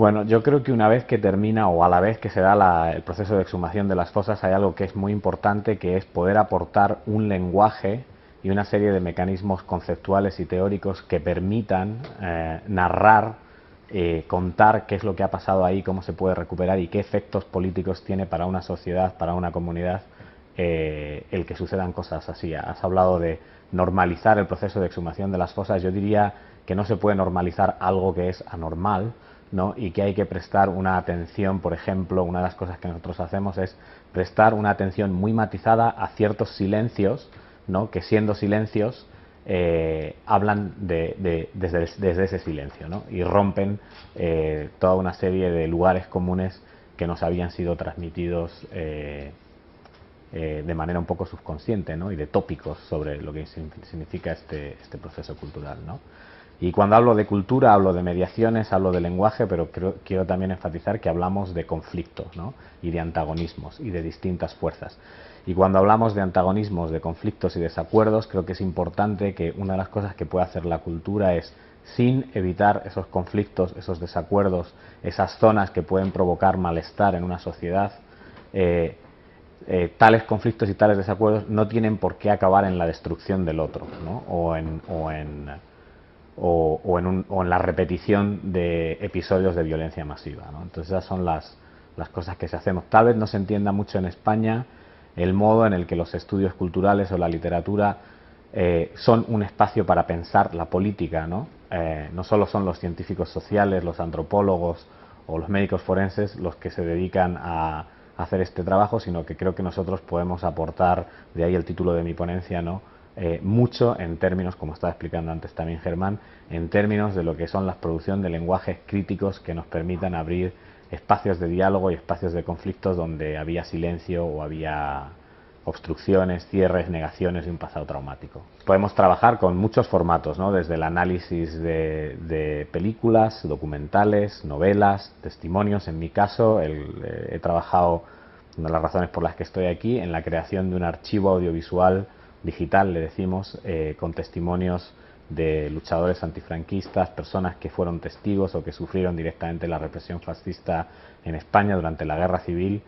Bueno, yo creo que una vez que termina o a la vez que se da el proceso de exhumación de las fosas hay algo que es muy importante, que es poder aportar un lenguaje y una serie de mecanismos conceptuales y teóricos que permitan narrar, contar qué es lo que ha pasado ahí, cómo se puede recuperar y qué efectos políticos tiene para una sociedad, para una comunidad, el que sucedan cosas así. Has hablado de normalizar el proceso de exhumación de las fosas. Yo diría que no se puede normalizar algo que es anormal, ¿no? Y que hay que prestar una atención. Por ejemplo, una de las cosas que nosotros hacemos es prestar una atención muy matizada a ciertos silencios, ¿no? Que siendo silencios hablan desde ese silencio, ¿no? Y rompen toda una serie de lugares comunes que nos habían sido transmitidos de manera un poco subconsciente, ¿no? Y de tópicos sobre lo que significa este proceso cultural, ¿no? Y cuando hablo de cultura, hablo de mediaciones, hablo de lenguaje, pero quiero también enfatizar que hablamos de conflictos, ¿no? Y de antagonismos y de distintas fuerzas. Y cuando hablamos de antagonismos, de conflictos y desacuerdos, creo que es importante que una de las cosas que puede hacer la cultura es, sin evitar esos conflictos, esos desacuerdos, esas zonas que pueden provocar malestar en una sociedad, tales conflictos y tales desacuerdos no tienen por qué acabar en la destrucción del otro, ¿no? O en la repetición de episodios de violencia masiva, ¿no? Entonces esas son las cosas que se hacemos. Tal vez no se entienda mucho en España el modo en el que los estudios culturales o la literatura son un espacio para pensar la política, ¿no? No solo son los científicos sociales, los antropólogos o los médicos forenses los que se dedican a hacer este trabajo, sino que creo que nosotros podemos aportar, de ahí el título de mi ponencia, ¿no? Mucho en términos, como estaba explicando antes también Germán, en términos de lo que son la producción de lenguajes críticos que nos permitan abrir espacios de diálogo y espacios de conflictos donde había silencio o había obstrucciones, cierres, negaciones y un pasado traumático. Podemos trabajar con muchos formatos, ¿no? Desde el análisis de películas, documentales, novelas, testimonios. En mi caso, he trabajado, una de las razones por las que estoy aquí, en la creación de un archivo audiovisual digital, le decimos, con testimonios de luchadores antifranquistas, personas que fueron testigos o que sufrieron directamente la represión fascista en España durante la Guerra Civil.